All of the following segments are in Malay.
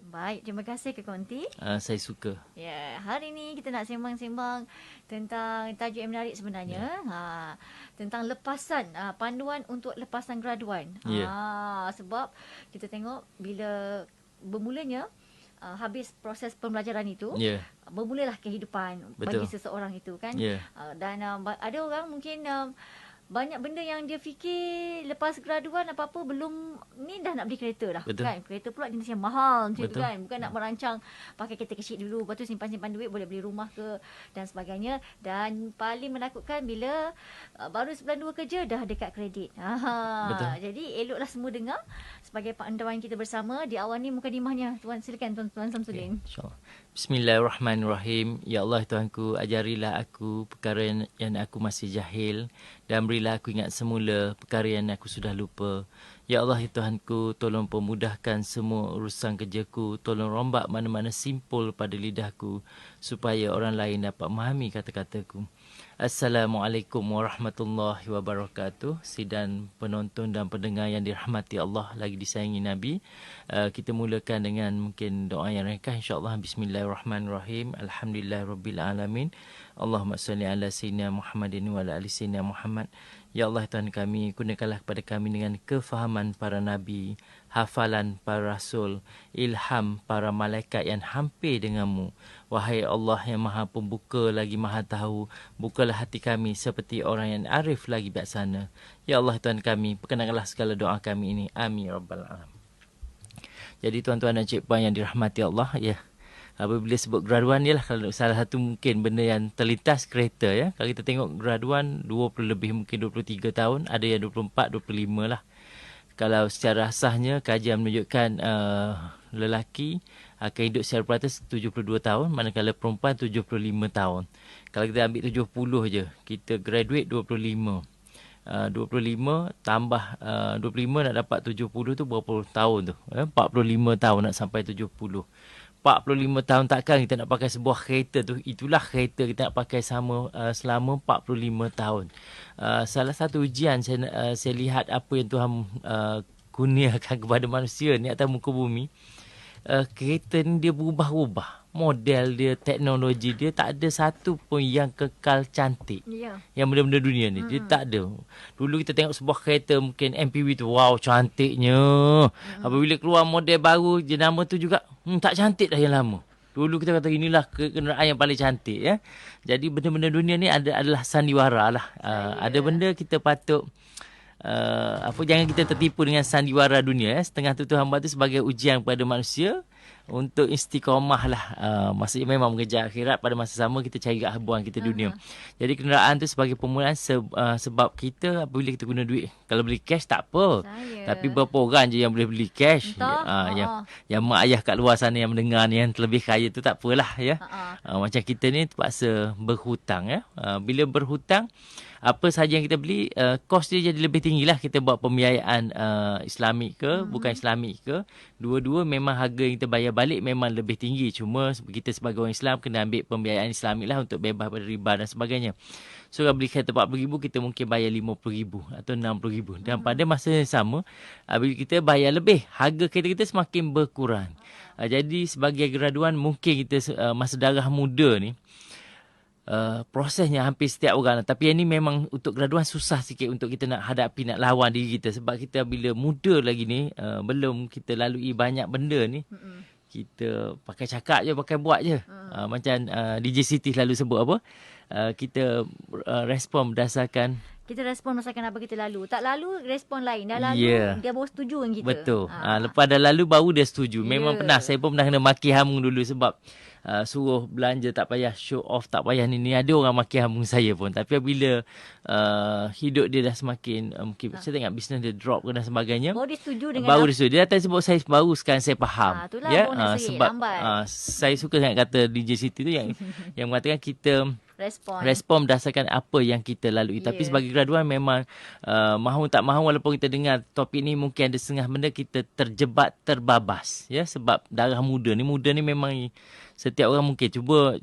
Baik, terima kasih Kak Konti. Saya suka. Ya, hari ni kita nak sembang-sembang tentang tajuk yang menarik sebenarnya. Tentang lepasan, panduan untuk lepasan graduan. Sebab kita tengok bila bermulanya habis proses pembelajaran itu, bermulalah kehidupan bagi seseorang itu kan. Dan ada orang mungkin banyak benda yang dia fikir lepas graduan apa-apa belum ni dah nak beli kereta dah. Kan? Kereta pula jenis yang mahal macam tu kan. Bukan nak merancang pakai kereta kecil dulu, lepas tu simpan-simpan duit boleh beli rumah ke dan sebagainya. Dan paling menakutkan bila baru sebulan 2 kerja dah dekat kredit. Jadi eloklah semua dengar sebagai panduan kita bersama. Di awal ni mukadimahnya Tuan, silakan Tuan Samsudin. InsyaAllah. Bismillahirrahmanirrahim. Ya Allah Tuhanku, ajarilah aku perkara yang aku masih jahil dan berilah aku ingat semula perkara yang aku sudah lupa. Ya Allah ya Tuhanku, tolong pemudahkan semua urusan kerjaku. Tolong rombak mana-mana simpul pada lidahku supaya orang lain dapat memahami kata-kataku. Assalamualaikum warahmatullahi wabarakatuh. Sidang penonton dan pendengar yang dirahmati Allah, lagi disayangi Nabi. Kita mulakan dengan mungkin doa yang ringkas insya-Allah. Bismillahirrahmanirrahim. Alhamdulillahirabbil Allahumma salli ala sayyidina Muhammadin wa ala ali sayyidina Muhammad. Ya Allah Tuhan kami, kurniakanlah kepada kami dengan kefahaman para nabi, hafalan para rasul, ilham para malaikat yang hampir denganmu. Wahai Allah yang maha pembuka lagi maha tahu, bukalah hati kami seperti orang yang arif lagi bijaksana. Ya Allah Tuhan kami, perkenankanlah segala doa kami ini. Amin rabbal alamin. Jadi tuan-tuan dan cik-puan yang dirahmati Allah, apabila sebut graduan ni lah salah satu mungkin benda yang terlintas kereta ya. Kalau kita tengok graduan 20 lebih, mungkin 23 tahun, ada yang 24, 25 lah. Kalau secara asasnya kajian menunjukkan lelaki akan hidup secara purata 72 tahun, manakala perempuan 75 tahun. Kalau kita ambil 70 je, kita graduate 25. 25 tambah 25 nak dapat 70 tu berapa tahun tu? 45 tahun nak sampai 70. 45 tahun takkan kita nak pakai sebuah kereta tu. Itulah kereta kita nak pakai selama 45 tahun. Salah satu ujian saya lihat apa yang Tuhan kurniakan kepada manusia ni atas muka bumi. Kereta ni dia berubah-ubah. Model dia, teknologi dia, tak ada satu pun yang kekal cantik. Yang benda-benda dunia ni, dia tak ada. Dulu kita tengok sebuah kereta mungkin MPV tu, wow cantiknya. Apabila keluar model baru, jenama tu juga, tak cantik dah yang lama. Dulu kita kata inilah kenderaan yang paling cantik ya. Jadi benda-benda dunia ni adalah sandiwara lah. Ada benda kita patut jangan kita tertipu dengan sandiwara dunia ya. Setengah tu Tuhan buat tu sebagai ujian kepada manusia untuk istiqamah lah. Maksudnya memang mengejar akhirat, pada masa sama kita cari habuan kita dunia. Jadi kenderaan tu sebagai permulaan sebab kita apabila kita guna duit, kalau beli cash tak apa. Tapi berapa orang je yang boleh beli cash? Yang mak ayah kat luar sana yang mendengar ni yang terlebih kaya tu tak apalah ya. Macam kita ni terpaksa berhutang ya. Bila berhutang, apa sahaja yang kita beli, kos dia jadi lebih tinggi lah. Kita buat pembiayaan Islamik ke, bukan Islamik ke, dua-dua memang harga yang kita bayar balik memang lebih tinggi. Cuma kita sebagai orang Islam kena ambil pembiayaan Islamik lah untuk bebas pada riba dan sebagainya. So kalau beli kereta 40,000, kita mungkin bayar 50,000 atau 60,000. Dan pada masa yang sama, bila kita bayar lebih, harga kereta kita semakin berkurang. Jadi sebagai graduan, mungkin kita masa darah muda ni, prosesnya hampir setiap orang. Tapi yang ni memang untuk graduan susah sikit untuk kita nak hadapi, nak lawan diri kita. Sebab kita bila muda lagi ni, belum kita lalui banyak benda ni, kita pakai cakap je, pakai buat je. Macam DJ Siti selalu sebut apa, kita respon berdasarkan apa kita lalu. Tak lalu, respon lain. Dah lalu, dia baru setuju dengan kita. Betul. Lepas dah lalu, baru dia setuju. Memang pernah. Saya pun pernah kena maki hamung dulu sebab suruh belanja tak payah, show off tak payah ni. Ada orang maki hamung saya pun. Tapi bila hidup dia dah semakin, mungkin saya tengok bisnes dia drop dan sebagainya. Baru dia setuju dengan baru dia setuju. Dia datang sebut saya baru sekarang saya faham. Itulah bonus sebab saya suka sangat kata DJ Siti tu yang mengatakan kita respon berdasarkan apa yang kita lalui. Tapi sebagai graduan memang mahu tak mahu, walaupun kita dengar topik ni mungkin ada setengah benda kita terjebak, terbabas ya. Sebab darah muda ni memang Setiap orang mungkin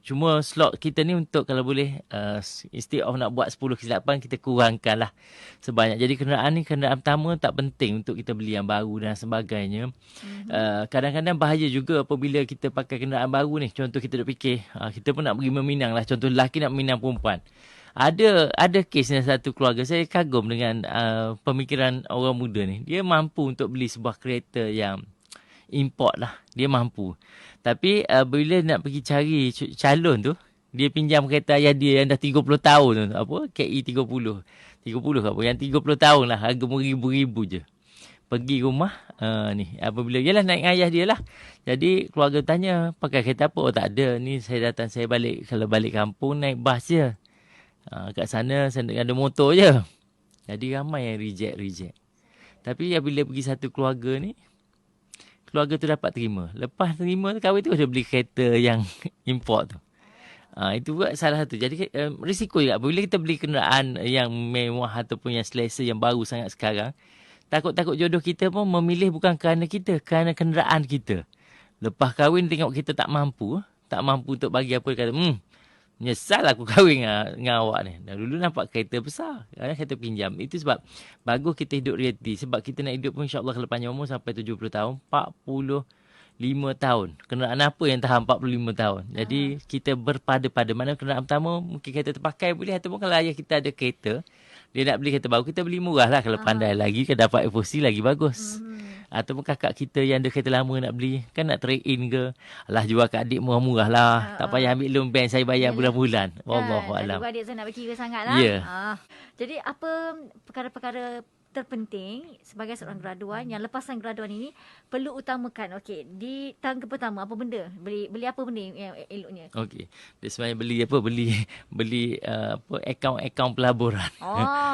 cuma slot kita ni untuk kalau boleh instead of nak buat 10 kesilapan kita kurangkan lah sebanyak. Jadi kenderaan ni kenderaan pertama tak penting untuk kita beli yang baru dan sebagainya. Kadang-kadang bahaya juga apabila kita pakai kenderaan baru ni. Contoh kita duk fikir kita pun nak pergi meminang lah. Contoh lelaki nak meminang perempuan. Ada kes ni satu keluarga. Saya kagum dengan pemikiran orang muda ni. Dia mampu untuk beli sebuah kereta yang import lah. Dia mampu. Tapi bila nak pergi cari calon tu, dia pinjam kereta ayah dia yang dah 30 tahun tu. Apa? KI 30. 30 ke apa? Yang 30 tahun lah. Harga beribu-ribu je. Pergi rumah ni. Apabila yalah naik ayah dia lah. Jadi keluarga tanya, pakai kereta apa? Oh tak ada. Ni saya datang, saya balik. Kalau balik kampung naik bas je. Kat sana saya ada motor je. Jadi ramai yang reject. Tapi bila pergi satu keluarga ni, keluarga tu dapat terima. Lepas terima tu kahwin tu dia beli kereta yang import tu. Itu buat salah satu. Jadi risiko juga. Bila kita beli kenderaan yang mewah ataupun yang selesa yang baru sangat sekarang, takut-takut jodoh kita pun memilih bukan kerana kita, kerana kenderaan kita. Lepas kahwin tengok kita tak mampu untuk bagi apa, dia kata, menyesal aku kahwin dengan awak ni. Dah dulu nampak kereta besar. Sekarang kereta pinjam. Itu sebab bagus kita hidup realiti. Sebab kita nak hidup pun insyaAllah kalau panjang umur sampai 70 tahun. 45 tahun. Kenderaan apa yang tahan 45 tahun. Jadi kita berpada-pada. Mana kenderaan pertama mungkin kereta terpakai boleh. Ataupun kalau ayah kita ada kereta, dia nak beli kereta baru, kita beli murah lah. Kalau pandai lagi, kita dapat FOC lagi bagus. Ataupun kakak kita yang ada kereta lama nak beli, kan nak trade in ke. Alah, jual kat adik murah-murah lah. Tak payah ambil loan bank, saya bayar bulan-bulan. Wallahualam. Adik saya nak berkira sangat lah. Jadi apa perkara-perkara terpenting sebagai seorang graduan yang lepasan graduan ini perlu utamakan. Okey, di tangga pertama apa benda? Beli apa benda yang eloknya? Okey. Dia sebenarnya beli akaun pelaburan.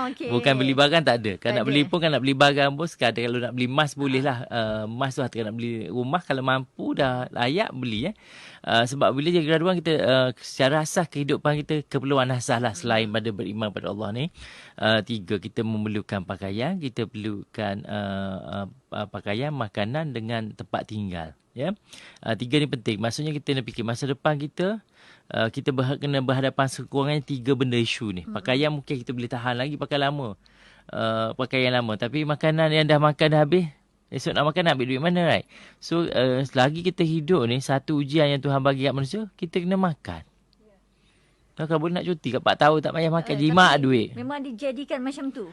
Okey. Bukan beli barang tak ada. Kalau nak beli pun nak beli barang pun sekadar kalau nak beli emas boleh lah. Emas tu kalau nak beli rumah kalau mampu dah layak beli sebab bila jadi graduan kita secara asas kehidupan kita keperluan asas lah selain pada beriman pada Allah ni. 3, kita memerlukan pakaian, kita perlukan pakaian, makanan dengan tempat tinggal. 3 ni penting. Maksudnya kita nak fikir masa depan kita kena berhadapan sekurang-kurangnya 3 benda isu ni. Pakaian mungkin kita boleh tahan lagi pakai lama. Pakaian lama. Tapi makanan yang dah makan dah habis, esok nak makan nak ambil duit mana, right? So selagi kita hidup ni, satu ujian yang Tuhan bagi kat manusia, kita kena makan. Kalau boleh nak cuti kat 4 tahun tak payah makan, jimat duit. Memang dijadikan macam tu.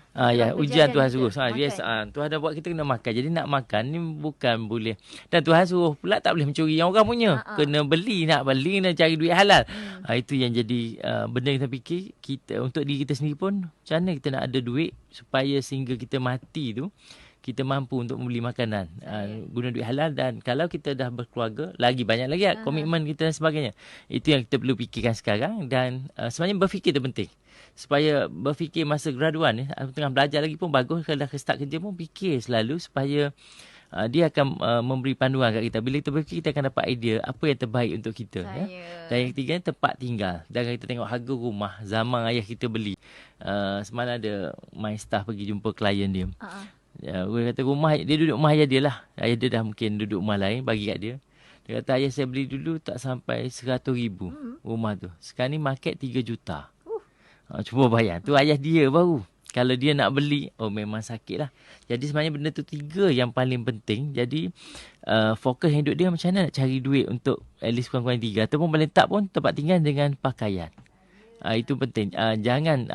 Ujian Tuhan suruh. Tuhan dah buat kita kena makan. Jadi nak makan ni bukan boleh. Dan Tuhan suruh pula tak boleh mencuri yang orang punya. Kena beli, nak cari duit halal. Itu yang jadi benda kita fikir. Kita untuk diri kita sendiri pun, macam mana kita nak ada duit supaya sehingga kita mati tu, kita mampu untuk membeli makanan, guna duit halal. Dan kalau kita dah berkeluarga, lagi banyak lagi komitmen kita dan sebagainya. Itu yang kita perlu fikirkan sekarang. Dan sebenarnya berfikir itu penting. Supaya berfikir masa graduan ni, tengah belajar lagi pun bagus. Kalau dah start kerja pun fikir selalu supaya dia akan memberi panduan kat kita. Bila kita berfikir, kita akan dapat idea apa yang terbaik untuk kita. Dan yang ketiga, tempat tinggal. Dan kita tengok harga rumah zaman ayah kita beli. Semalam ada my staff pergi jumpa klien dia. Dia kata rumah dia duduk rumah ayah dia lah. Ayah dia dah mungkin duduk rumah lain bagi kat dia. Dia kata ayah saya beli dulu tak sampai 100,000 rumah tu. Sekarang ni market 3 juta. Cuba bayang. Tu ayah dia baru. Kalau dia nak beli, memang sakit lah. Jadi sebenarnya benda tu 3 yang paling penting. Jadi fokus hidup dia macam mana nak cari duit untuk at least kurang-kurang 3. Ataupun paling tak pun tempat tinggal dengan pakaian. Itu penting. Jangan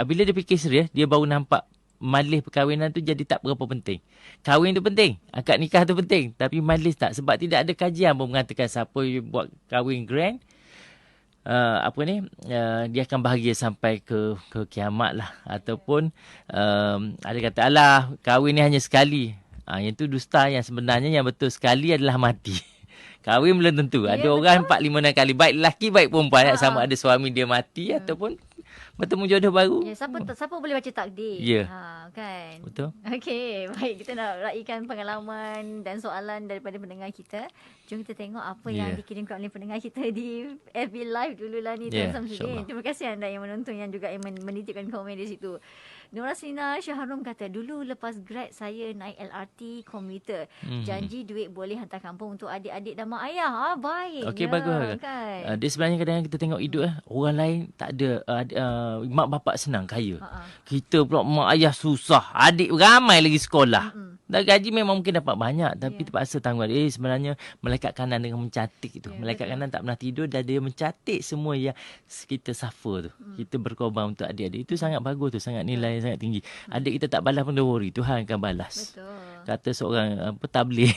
bila dia fikir serius, dia baru nampak majlis perkahwinan tu jadi tak berapa penting. Kahwin tu penting, akad nikah tu penting, tapi majlis tak. Sebab tidak ada kajian pun mengatakan siapa buat kahwin grand, dia akan bahagia sampai ke kiamat lah. Ataupun ada kata alah kahwin ni hanya sekali. Yang tu dusta. Yang sebenarnya yang betul sekali adalah mati. Kahwin belum tentu. Ada orang 4-5 kali, baik lelaki baik perempuan, sama ada suami dia mati ataupun bertemu jodoh baru. Siapa boleh baca takdir? Kan? Betul. Okey, baik, kita nak raikan pengalaman dan soalan daripada pendengar kita. Jom kita tengok apa yang dikirimkan oleh pendengar kita di FB Live dululah ni, Tuan Samsudin. Terima kasih anda yang menonton, yang juga yang menitipkan komen di situ. Nurasina Syaharum kata, dulu lepas grad saya naik LRT komuter. Janji duit boleh hantar kampung untuk adik-adik dan mak ayah. Baik. Okey, bagus. Kan? Dia sebenarnya kadang-kadang kita tengok hidup orang lain tak ada mak bapak senang kaya. Kita pula mak ayah susah. Adik ramai lagi sekolah. Dah gaji memang mungkin dapat banyak tapi terpaksa tanggung. Sebenarnya malaikat kanan dengan mencatik itu. Malaikat kanan tak pernah tidur dan dia mencatik semua yang kita suffer tu. Kita berkorban untuk adik-adik. Itu sangat bagus tu, sangat nilai yang sangat tinggi. Adik kita tak balas pun don't worry, Tuhan akan balas. Betul. Kata seorang tabligh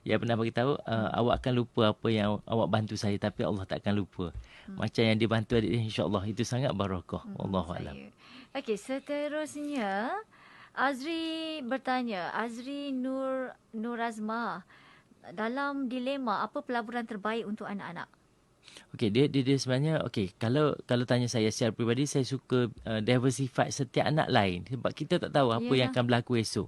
yang pernah beritahu, awak akan lupa apa yang awak bantu saya tapi Allah tak akan lupa. Macam yang dia bantu adik dia, insya-Allah itu sangat barakah. Wallahualam. Okey, seterusnya Azri bertanya, Azri Nurazma, dalam dilema apa pelaburan terbaik untuk anak-anak? Okey, dia sebenarnya kalau tanya saya secara peribadi, saya suka diversify setiap anak lain sebab kita tak tahu apa yang akan berlaku esok.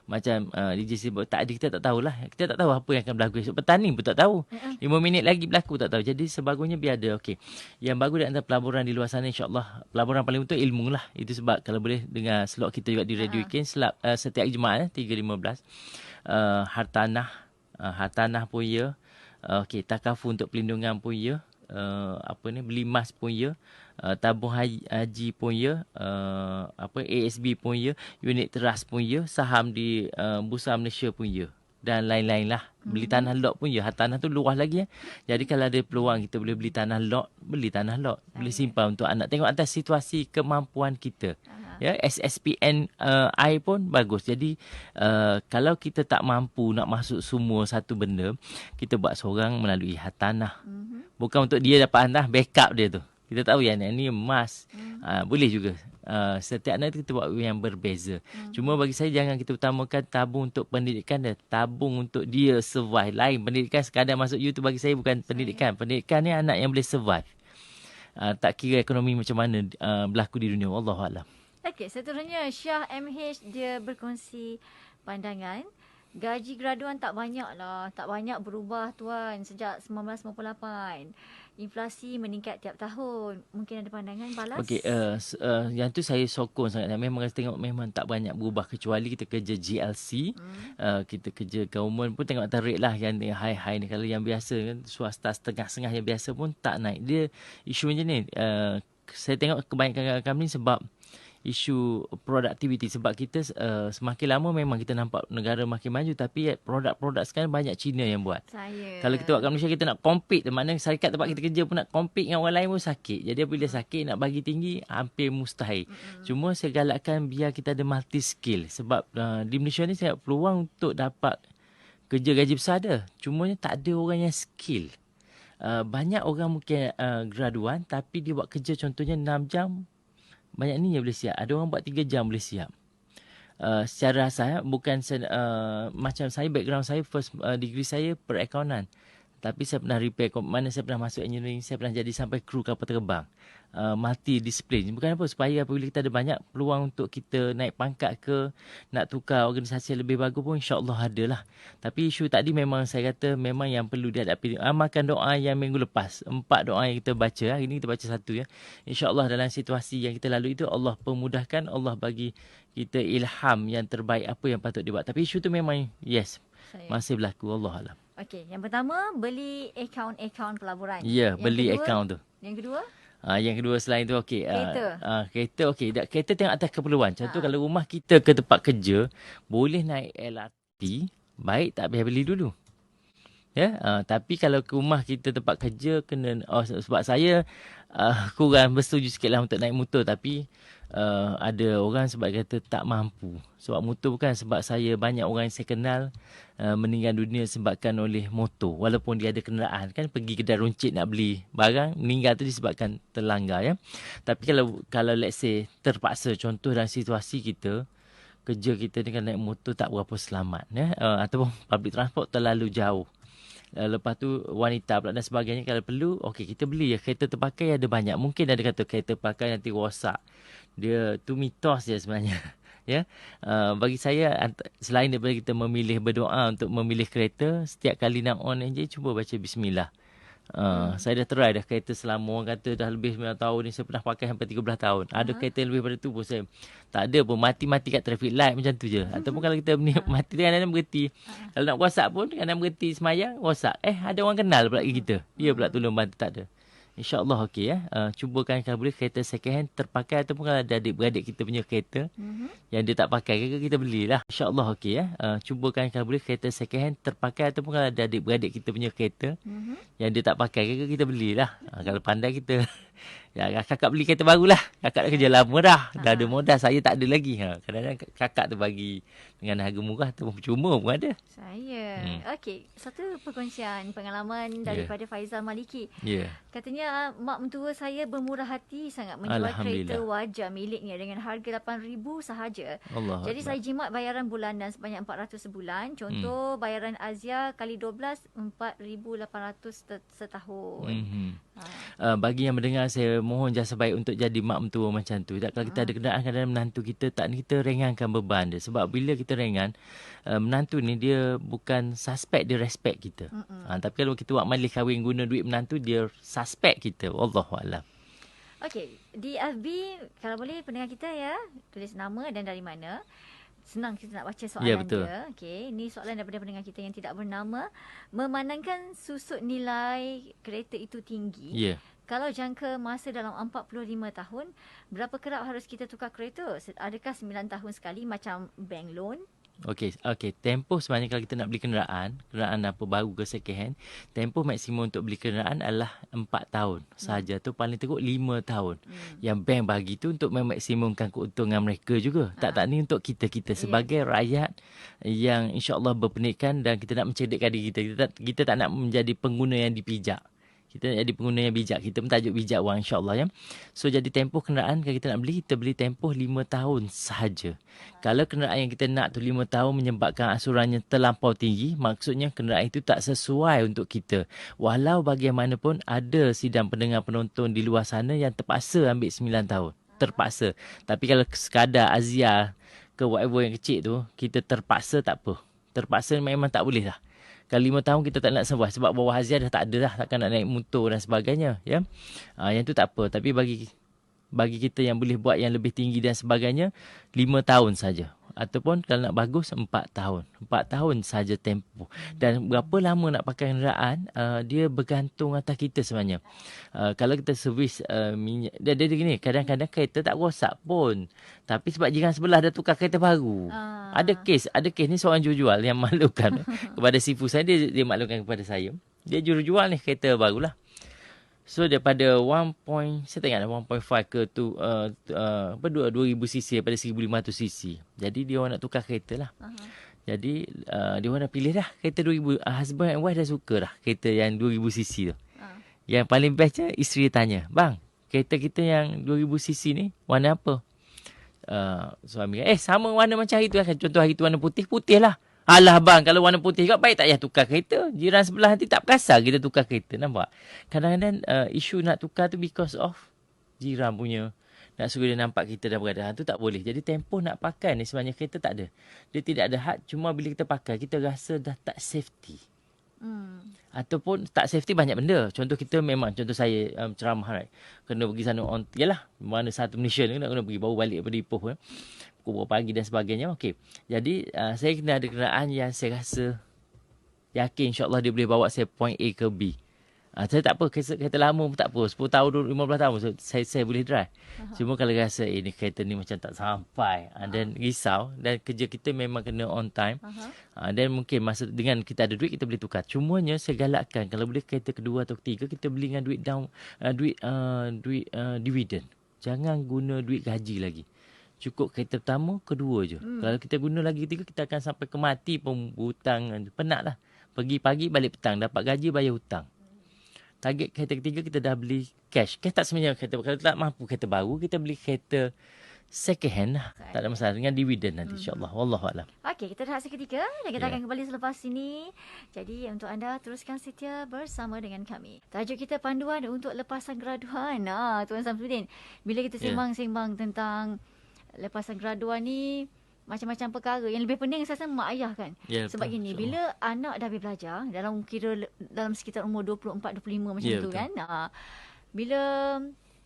Macam DJ sebut tadi, kita tak tahulah. Kita tak tahu apa yang akan berlaku esok. Petani pun tak tahu. 5 minit lagi berlaku tak tahu. Jadi sebagusnya biar ada. Okey. Yang bagus di antara pelaburan di luar sana, insya-Allah pelaburan paling betul ilmu lah. Itu sebab kalau boleh dengar slot kita juga di Radio Weekend setiap Jumaat 3.15. Hartanah pun ya. Okey, takafu untuk pelindungan pun ya. Beli emas pun ya. Tabung haji pun ya, ASB pun ya, unit teras pun ya, saham di Bursa Malaysia pun ya, dan lain-lain lah. Beli tanah lot pun ya. Tanah tu luas lagi ya. Jadi kalau ada peluang kita boleh beli tanah lot, beli tanah lot. Boleh simpan untuk anak. Tengok atas situasi kemampuan kita. Ya, SSPN I pun bagus. Jadi kalau kita tak mampu nak masuk semua satu benda, kita buat seorang melalui hartanah. Bukan untuk dia dapat hantar, backup dia tu. Kita tahu yang ni emas. Boleh juga. Setiap anak kita buat yang berbeza. Cuma bagi saya jangan kita utamakan tabung untuk pendidikan dan tabung untuk dia survive. Lain pendidikan sekadar masuk YouTube bagi saya bukan pendidikan. Pendidikan ni anak yang boleh survive. Tak kira ekonomi macam mana berlaku di dunia. Wallahualam. Okey, seterusnya Syah MH dia berkongsi pandangan. Gaji graduan tak banyak lah. Tak banyak berubah tuan sejak 1998. Inflasi meningkat tiap tahun. Mungkin ada pandangan balas? Okey, yang tu saya sokong sangat. Memang saya tengok memang tak banyak berubah kecuali kita kerja GLC. Kita kerja government pun tengok tarik lah yang high-high ni. Kalau yang biasa kan swasta setengah-setengah yang biasa pun tak naik. Dia isu macam ni. Saya tengok kebanyakan kami sebab isu productivity sebab kita semakin lama memang kita nampak negara makin maju tapi produk-produk sekarang banyak Cina yang buat. Kalau kita buat kat Malaysia kita nak compete, maknanya syarikat tempat kita kerja pun nak compete dengan orang lain pun sakit. Jadi apabila sakit nak bagi tinggi hampir mustahil. Cuma saya galakkan biar kita ada multi skill sebab di Malaysia ni saya peluang untuk dapat kerja gaji besar ada. Cuma tak ada orang yang skill. Banyak orang mungkin graduan tapi dia buat kerja contohnya 6 jam. Banyak ni yang boleh siap. Ada orang buat 3 jam boleh siap. Secara asal bukan macam saya, background saya first degree saya perakaunan. Tapi saya pernah repair, mana saya pernah masuk engineering, saya pernah jadi sampai kru kapal terbang. Multi-disiplin. Bukan apa, supaya apabila kita ada banyak peluang untuk kita naik pangkat ke, nak tukar organisasi yang lebih bagus pun insya-Allah ada lah. Tapi isu tadi memang saya kata memang yang perlu dihadapi. Amalkan doa yang minggu lepas. 4 doa yang kita baca. Hari ni kita baca 1 ya. InsyaAllah dalam situasi yang kita lalui itu Allah pemudahkan, Allah bagi kita ilham yang terbaik apa yang patut dibuat. Tapi isu tu memang masih berlaku. Wallahualam. Okey, yang pertama beli akaun pelaburan. Ya, beli akaun tu. Yang kedua? Yang kedua selain tu okey. Kereta okey. Kereta tengok atas keperluan. Contoh kalau rumah kita ke tempat kerja, boleh naik LRT, baik tak payah beli dulu. Ya, tapi kalau ke rumah kita tempat kerja kena sebab saya kurang bersetuju sikitlah untuk naik motor tapi ada orang sebab kata tak mampu. Sebab motor bukan sebab saya, banyak orang yang saya kenal meninggal dunia sebabkan oleh motor. Walaupun dia ada kenderaan kan, pergi kedai runcit nak beli barang, meninggal tu disebabkan terlanggar ya. Tapi kalau let's say terpaksa, contoh dalam situasi kita kerja kita dengan naik motor tak berapa selamat ya, ataupun public transport terlalu jauh. Lepas tu wanita pula dan sebagainya, kalau perlu okey kita beli ya. Kereta terpakai ada banyak. Mungkin ada kata kereta pakai nanti rosak. Dia tu mitos je sebenarnya. Ya. Bagi saya selain daripada kita memilih berdoa untuk memilih kereta, setiap kali nak on enjin cuba baca bismillah. Saya dah try dah kereta selama orang kata dah lebih 9 tahun ni, saya pernah pakai sampai 13 tahun. Ada kereta lebih pada tu pun saya tak ada pun, mati-mati kat traffic light macam tu je. Ataupun kalau kita mati kadang-kadang berhenti. Kalau nak WhatsApp pun kadang berhenti semayang, WhatsApp. Ada orang kenal pula kita. Dia pula tolong bantu, tak ada. InsyaAllah okey ya. Cubakan kalau boleh kereta second hand terpakai, ataupun kalau ada adik-beradik kita punya kereta yang dia tak pakai, kita belilah. InsyaAllah okey ya. Cubakan kalau boleh kereta second hand terpakai, ataupun kalau ada adik-beradik kita punya kereta yang dia tak pakai, kita belilah. Kalau pandai kita ya, kakak beli kereta barulah. Kakak dah kerja lama dah. Dah ada modal, saya tak ada lagi. Kadang-kadang kakak tu bagi dengan harga murah tu percuma pun ada. Saya. Okey, satu perkongsian pengalaman daripada Faizal Maliki. Katanya mak mentua saya bermurah hati sangat menjual kereta wajar miliknya dengan harga 8,000 sahaja. Jadi saya jimat bayaran bulanan sebanyak 400 sebulan. Contoh bayaran Azia kali 12 4,800 setahun. Bagi yang mendengar, saya mohon jasa baik untuk jadi mak mentua macam tu. Kalau kita ada kenderaan, kadang-kadang menantu kita tak ni, kita ringankan beban dia. Sebab bila kita ringan, menantu ni dia bukan suspek, dia respect kita. Tapi kalau kita buat majlis kahwin guna duit menantu, dia suspek kita. Wallahualam. Okey, di FB kalau boleh pendengar kita ya, tulis nama dan dari mana. Senang kita nak baca soalan dia. Okey, ini soalan daripada pendengar kita yang tidak bernama. Memandangkan susut nilai kereta itu tinggi, kalau jangka masa dalam 45 tahun, berapa kerap harus kita tukar kereta? Adakah 9 tahun sekali macam bank loan? Okey. Tempoh sebenarnya kalau kita nak beli kenderaan apa baru ke second hand, tempoh maksimum untuk beli kenderaan adalah 4 tahun sahaja. Tu paling teruk 5 tahun. Yang bank bagi tu untuk memaksimumkan keuntungan mereka juga. Tak ni untuk kita sebagai rakyat yang insya-Allah berpendidikan dan kita nak mencerdikkan diri kita. Kita tak nak menjadi pengguna yang dipijak. Kita nak jadi pengguna yang bijak. Kita pun tajuk bijak wang, insyaAllah ya. So jadi tempoh kenderaan kalau kita nak beli, kita beli tempoh 5 tahun sahaja. Kalau kenderaan yang kita nak tu 5 tahun menyebabkan asurannya terlampau tinggi, maksudnya kenderaan itu tak sesuai untuk kita. Walau bagaimanapun ada sidang pendengar penonton di luar sana yang terpaksa ambil 9 tahun. Terpaksa. Tapi kalau sekadar Azia ke whatever yang kecil tu, kita terpaksa tak apa. Terpaksa memang tak boleh lah. Kalau 5 tahun kita tak nak sebuah, sebab bawah Azia dah tak ada lah, takkan nak naik motor dan sebagainya ya. Yang tu tak apa, tapi bagi kita yang boleh buat yang lebih tinggi dan sebagainya, 5 tahun saja. Ataupun kalau nak bagus 4 tahun. 4 tahun saja tempoh. Dan berapa lama nak pakai kenderaan, dia bergantung atas kita sebenarnya. Kalau kita servis minyak, dia gini, kadang-kadang kereta tak rosak pun. Tapi sebab jiran sebelah dah tukar kereta baru. Ada kes ni seorang jual yang maklumkan kepada sifu saya, dia maklumkan kepada saya. Dia jual ni kereta barulah. So daripada 1.5 ke tu 2000cc daripada 1500 cc. Jadi dia orang nak tukar kereta lah. Jadi dia orang dah pilih dah kereta 2000. Husband and wife dah suka dah kereta yang 2000cc tu. Yang paling bestnya isteri tanya, "Bang, kereta kita yang 2000cc ni warna apa?" Suami kata, sama warna macam hari tu kan. Contoh hari tu warna putih lah. Alah bang, kalau warna putih kat baik tak payah tukar kereta. Jiran sebelah nanti tak perasan kita tukar kereta. Nampak? Kadang-kadang isu nak tukar tu because of jiran punya. Nak suruh dia nampak kita dah berada. Tu tak boleh. Jadi tempoh nak pakai ni sebenarnya kereta tak ada. Dia tidak ada had. Cuma bila kita pakai, kita rasa dah tak safety. Ataupun tak safety banyak benda. Contoh kita memang, contoh saya ceramah, right? Kena pergi sana yalah, mana satu Malaysia ni kena pergi baru balik daripada Ipoh kan. Pukul pagi dan sebagainya. Okey. Jadi saya kena ada kenderaan yang saya rasa yakin insya-Allah dia boleh bawa saya point A ke B. Saya tak apa, kereta lama pun tak apa. 10 tahun, 15 tahun saya boleh drive. Cuma kalau rasa ni kereta ni macam tak sampai, dan risau, dan kerja kita memang kena on time. Dan mungkin masa dengan kita ada duit kita boleh tukar. Cumanya saya galakkan kalau boleh kereta kedua atau ketiga kita beli dengan duit dividen. Jangan guna duit gaji lagi. Cukup kereta pertama, kedua je. Kalau kita guna lagi ketiga, kita akan sampai ke mati pun hutang. Penat lah. Pergi pagi, balik petang. Dapat gaji, bayar hutang. Target kereta ketiga, kita dah beli cash. Cash tak sebenarnya kereta. Kalau tak mampu kereta baru, kita beli kereta second hand lah. Tak ada masalah. Dengan dividen nanti insyaAllah. Wallahualam. Okey, kita rehat seketika. Dan kita akan kembali selepas ini. Jadi untuk anda, teruskan setia bersama dengan kami. Tajuk kita panduan untuk lepasan graduan. Tuan Samsudin, bila kita sembang-sembang tentang lepasan graduan ni, macam-macam perkara. Yang lebih penting saya rasa mak ayah kan. Ya, Sebab betul, gini, insya-Allah. bila anak dah habis belajar, dalam sekitar umur 24-25 macam Ya, tu betul. kan. Bila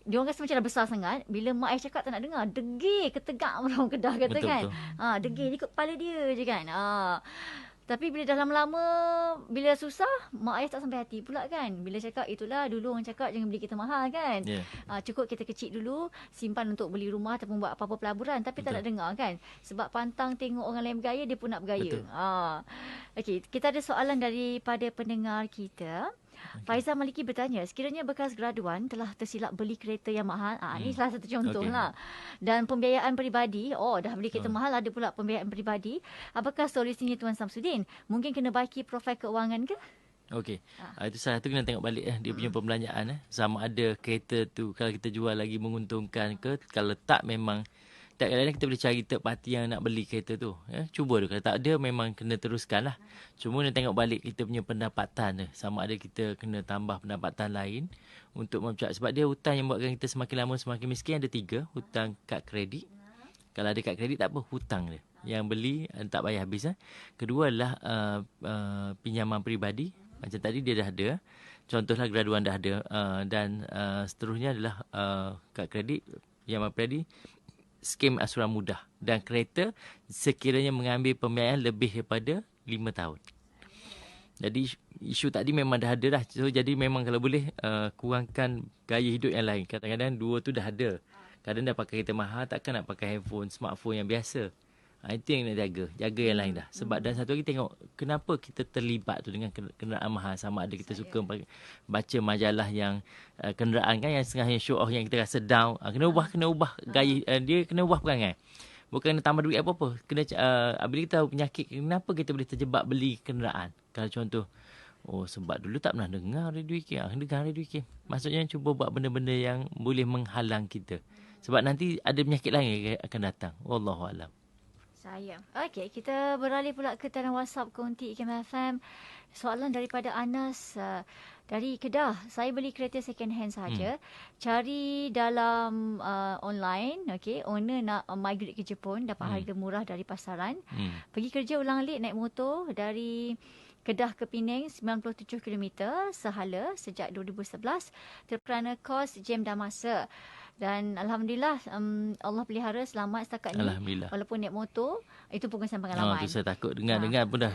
dia orang rasa macam dah besar sangat, bila mak ayah cakap tak nak dengar, degil ketegak orang Kedah kata Betul, kan. betul. Degil ikut kepala dia je kan. Tapi bila dah lama-lama, bila susah, mak ayah tak sampai hati pula kan. Bila cakap, itulah dulu orang cakap jangan beli kereta mahal kan. Ya. Cukup kita kecil dulu, simpan untuk beli rumah ataupun buat apa-apa pelaburan. Tapi tak Betul. nak dengar kan. Sebab pantang tengok orang lain bergaya, dia pun nak bergaya. Betul. Okey, kita ada soalan daripada pendengar kita. Faizal Maliki bertanya, sekiranya bekas graduan telah tersilap beli kereta yang mahal, ini salah satu contoh lah. Dan pembiayaan peribadi, dah beli kereta mahal, ada pula pembiayaan peribadi. Apakah solusinya Tuan Samsudin? Mungkin kena baiki profil keuangan ke? Okey. Itu salah satu kena tengok balik dia punya pembelanjaan. Sama ada kereta tu kalau kita jual lagi menguntungkan ke. Kalau tak, memang tak, kadang-kadang kita boleh cari third party yang nak beli kereta tu. Cuba tu. Kalau tak ada, memang kena teruskan lah. Cuma nak tengok balik kita punya pendapatan tu. Sama ada kita kena tambah pendapatan lain untuk mempercayai. Sebab dia hutang yang buatkan kita semakin lama semakin miskin. Ada 3. Hutang kad kredit. Kalau ada kad kredit tak apa, hutang dia. Yang beli tak bayar habis. Kedua adalah pinjaman peribadi. Macam tadi dia dah ada. Contohlah graduan dah ada. Dan seterusnya adalah kad kredit, pinjaman peribadi, skim asuran mudah. Dan kereta sekiranya mengambil pembiayaan lebih daripada 5 tahun. Jadi isu tadi memang dah ada dah. So, jadi memang kalau boleh kurangkan gaya hidup yang lain. Kadang-kadang 2 tu dah ada. Kadang dah pakai kereta mahal, takkan nak pakai handphone, smartphone yang biasa. Itu yang nak jaga. Jaga yang lain dah. Sebab dan satu lagi tengok kenapa kita terlibat tu dengan kenderaan mahal. Sama ada kita suka baca majalah yang kenderaan kan, yang setengah yang show off, yang kita rasa down. Kena ubah gaya. Dia kena ubah perangai. Bukan kena tambah duit apa-apa. Bila kita tahu penyakit, kenapa kita boleh terjebak beli kenderaan. Kalau contoh, sebab dulu tak pernah dengar radio IKIM. Dengar radio IKIM. Maksudnya cuba buat benda-benda yang boleh menghalang kita. Sebab nanti ada penyakit lain yang akan datang. Wallahualam. Sayang. Okey, kita beralih pula ke talian WhatsApp Konti IKIM FM. Soalan daripada Anas dari Kedah. Saya beli kereta second hand saja. Cari dalam online. Okey, owner nak migrate ke Jepun, dapat harga murah dari pasaran. Pergi kerja ulang-alik naik motor dari Kedah ke Penang 97 km sehala sejak 2011 terkerana kos jam dan masa. Dan Alhamdulillah Allah pelihara selamat setakat ni. Alhamdulillah. Walaupun naik motor, itu pun kesan pengalaman. Tu saya takut. Dengar pun dah.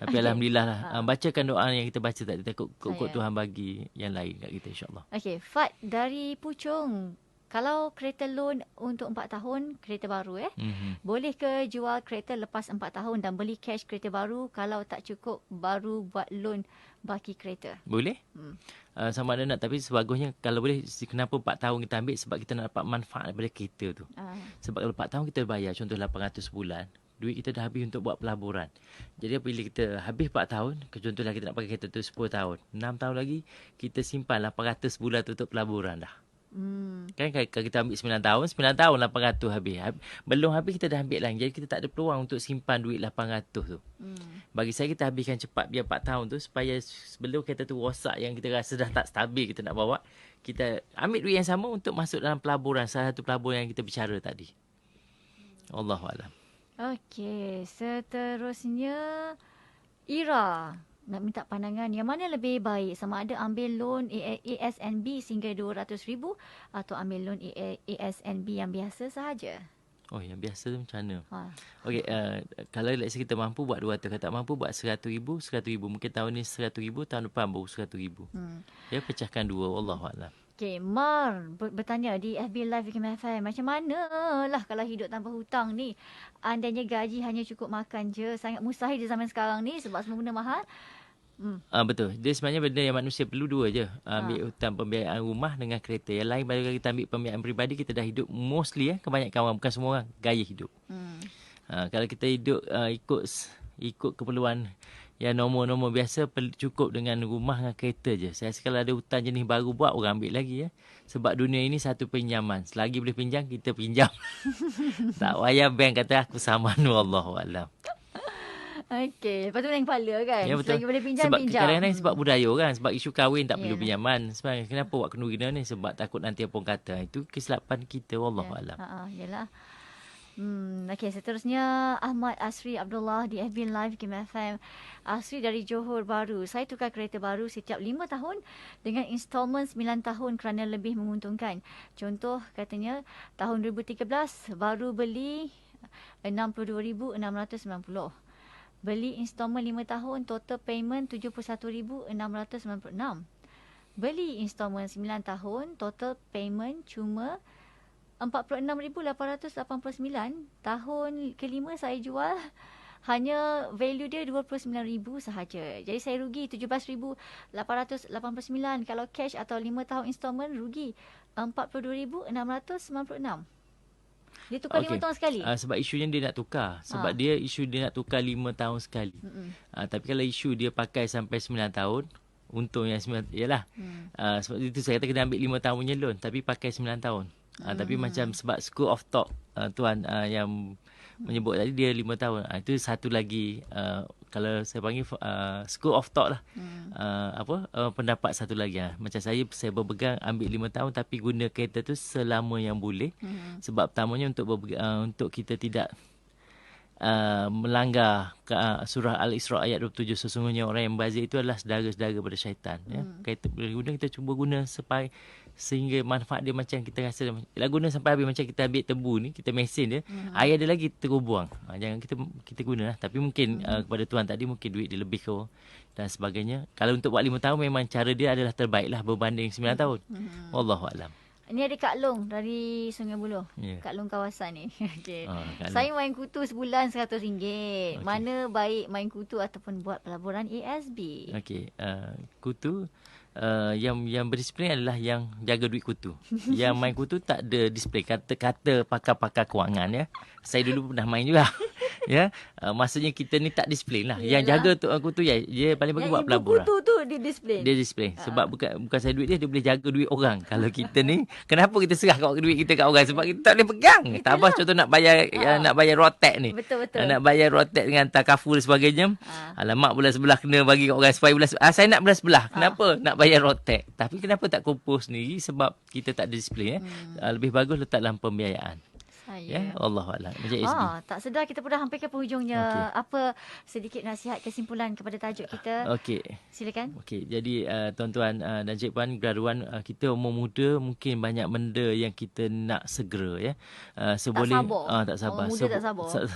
Tapi Alhamdulillah lah. Bacakan doa yang kita baca tadi. Takut Tuhan bagi yang lain kat kita, insyaAllah. Okey, Fat dari Puchong. Kalau kereta loan untuk 4 tahun, kereta baru boleh ke jual kereta lepas 4 tahun dan beli cash kereta baru? Kalau tak cukup, baru buat loan baki kereta. Boleh. Sama ada nak. Tapi sebagusnya kalau boleh, kenapa 4 tahun kita ambil? Sebab kita nak dapat manfaat daripada kereta tu. Sebab kalau 4 tahun kita bayar contoh 800 sebulan, duit kita dah habis untuk buat pelaburan. Jadi apabila kita habis 4 tahun, contohlah kita nak pakai kereta tu 10 tahun, 6 tahun lagi kita simpan 800 sebulan tu untuk pelaburan dah. Kan kalau kita ambil 9 tahun 800 habis. Belum habis kita dah ambil lagi. Jadi kita tak ada peluang untuk simpan duit 800 tu. Bagi saya kita habiskan cepat biar 4 tahun tu, supaya sebelum kereta tu rosak yang kita rasa dah tak stabil kita nak bawa, kita ambil duit yang sama untuk masuk dalam pelaburan, salah satu pelaburan yang kita bicara tadi. Wallahualam. Okey, seterusnya Ira nak minta pandangan yang mana lebih baik, sama ada ambil loan ASNB sehingga 200,000 atau ambil loan ASNB yang biasa sahaja. Yang biasa tu macam mana? Okey, kalau let's say kita mampu buat 200, kalau tak mampu buat 100,000. Mungkin tahun ni 100,000, tahun depan baru 100,000. Dia pecahkan 2, wallahualam. Okey, Mar bertanya di FB Live IKIM FM, macam mana lah kalau hidup tanpa hutang ni? Andainya gaji hanya cukup makan je, sangat mustahil di zaman sekarang ni sebab semua benda mahal. Betul. Dia sebenarnya benda yang manusia perlu 2 je. Ambil hutang pembiayaan rumah dengan kereta. Yang lain, bila kita ambil pembiayaan peribadi, kita dah hidup mostly kebanyakan orang, bukan semua orang, gaya hidup. Kalau kita hidup ikut keperluan yang normal biasa, cukup dengan rumah dengan kereta je. Saya rasa kalau ada hutang jenis baru buat, orang ambil lagi Sebab dunia ini satu pinjaman. Selagi boleh pinjam, kita pinjam. Tak payah bank kata aku saman, wallahualam. Okey, lepas tu pening kepala kan. Ya, betul. Selagi boleh pinjam, sebab pinjam. Kadang-kadang sebab budaya orang, sebab isu kahwin tak perlu pinjaman. Sebenarnya kenapa buat kenduri ni? Sebab takut nanti apa orang kata. Itu kesilapan kita, wallahualam. Yalah. Okey, seterusnya Ahmad Asri Abdullah di FB Live Kim FM. Asri dari Johor Bahru. Saya tukar kereta baru setiap 5 tahun dengan installment 9 tahun kerana lebih menguntungkan. Contoh katanya tahun 2013 baru beli 62,690. Beli installment 5 tahun total payment 71,696. Beli installment 9 tahun total payment cuma 46,889. Tahun kelima saya jual, hanya value dia 29,000 sahaja. Jadi saya rugi 17,889. Kalau cash atau 5 tahun installment rugi 42,696. Dia tukar 5 tahun sekali. Sebab isunya dia nak tukar. Sebab dia isu dia nak tukar 5 tahun sekali. Tapi kalau isu dia pakai sampai 9 tahun, untung yang 9, yalah. Sebab itu saya kata kena ambil 5 tahun punya loan tapi pakai 9 tahun. Tapi macam sebab school of thought tuan yang menyebut tadi dia 5 tahun. Itu satu lagi kalau saya panggil school of thought lah. Pendapat satu lagi. Macam saya berpegang ambil 5 tahun tapi guna kereta tu selama yang boleh. Sebab pertamanya untuk kita tidak melanggar surah Al-Isra ayat 27, sesungguhnya orang yang bazir itu adalah saudara-saudara pada syaitan. Kereta guna kita cuba guna sehingga manfaat dia macam kita rasa lah, guna sampai habis. Macam kita ambil tebu ni, kita mesin dia, air ada lagi kita buang. Jangan kita guna lah. Tapi mungkin kepada tuan tadi mungkin duit dia lebih ke dan sebagainya. Kalau untuk buat 5 tahun memang cara dia adalah terbaik lah berbanding 9 tahun. Wallahualam. Ini ada Kak Long dari Sungai Buloh. Kak Long kawasan ni. Okay. Saya main kutu sebulan RM100. Mana baik main kutu ataupun buat pelaburan ASB? Okey, kutu yang berdisiplin adalah yang jaga duit kutu. Yang main kutu tak ada disiplin. Kata pakar-pakar kewangan ya. Saya dulu pernah main juga. Ya, maksudnya kita ni tak disiplin lah. Yalah. Yang jaga tu kutu dia paling bagus buat pelaburan. Kutu tu dia disiplin. Dia disiplin. Sebab bukan saya duit dia boleh jaga duit orang. Kalau kita ni, kenapa kita serah duit kita kat orang? Sebab kita tak boleh pegang. Tabah contoh nak bayar rotek ni. Betul. Nak bayar rotek dengan takaful dan sebagainya. Alamak, bulan sebelah kena bagi kat orang supaya saya nak bulan sebelah. Kenapa? Nak bayar rotek. Tapi kenapa tak kumpul sendiri? Sebab kita tak ada disiplin. Lebih bagus letak dalam pembiayaan. Allahuakbar. Tak sedar kita pun dah hampir ke penghujungnya. Apa sedikit nasihat kesimpulan kepada tajuk kita? Okey. Silakan. Okey. Jadi tuan-tuan dan cikpuan graduan, kita umur muda mungkin banyak benda yang kita nak segera ya. Tak sabar.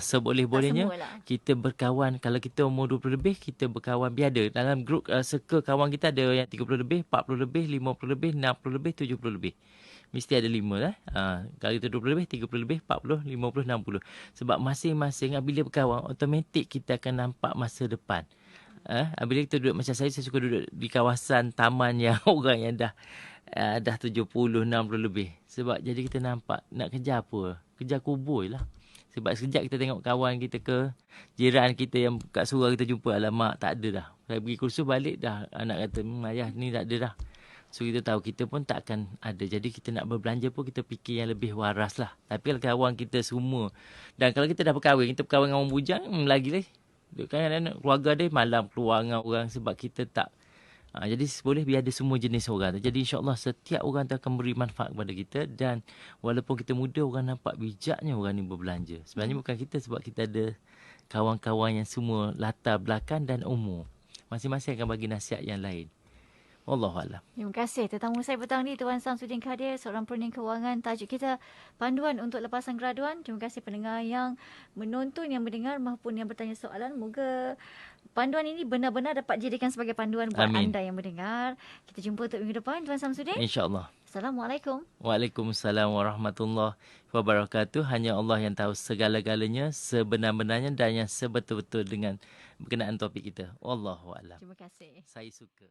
Seboleh-bolehnya kita berkawan. Kalau kita umur 20 lebih, kita berkawan biada. Dalam grup circle kawan kita ada yang 30 lebih, 40 lebih, 50 lebih, 60 lebih, 70 lebih. Mesti ada 5 lah. Kalau kita 20 lebih, 30 lebih, 40, 50, 60. Sebab masing-masing bila berkawan, automatik kita akan nampak masa depan. Bila kita duduk macam saya suka duduk di kawasan taman yang orang yang dah 70, 60 lebih. Sebab jadi kita nampak nak kejar apa? Kejar kubur lah. Sebab sekejap kita tengok kawan kita ke jiran kita yang kat surau kita jumpa, alamak tak ada dah. Saya pergi kursus balik dah, anak kata ayah ni tak ada dah. So kita tahu kita pun tak akan ada. Jadi kita nak berbelanja pun kita fikir yang lebih waras lah. Tapi kalau kawan kita semua, dan kalau kita dah berkahwin, kita berkahwin dengan orang bujang, lagi lah. Kan keluarga dia malam keluar dengan orang sebab kita tak. Jadi boleh biar ada semua jenis orang tu. Jadi insyaAllah setiap orang tu akan beri manfaat kepada kita. Dan walaupun kita muda, orang nampak bijaknya orang ni berbelanja. Sebenarnya bukan kita, sebab kita ada kawan-kawan yang semua latar belakang dan umur. Masing-masing akan bagi nasihat yang lain. Wallahualam. Terima kasih. Tetamu saya petang ni Tuan Samsudin Khadir, seorang penerangan kewangan. Tajuk kita panduan untuk lepasan graduan. Terima kasih pendengar yang menonton, yang mendengar maupun yang bertanya soalan. Moga panduan ini benar-benar dapat dijadikan sebagai panduan buat anda yang mendengar. Kita jumpa untuk minggu depan Tuan Samsudin. InsyaAllah. Assalamualaikum. Waalaikumsalam warahmatullahi wabarakatuh. Hanya Allah yang tahu segala-galanya, sebenar-benarnya dan yang sebetul-betul dengan berkenaan topik kita. Wallahualam. Terima kasih. Saya suka.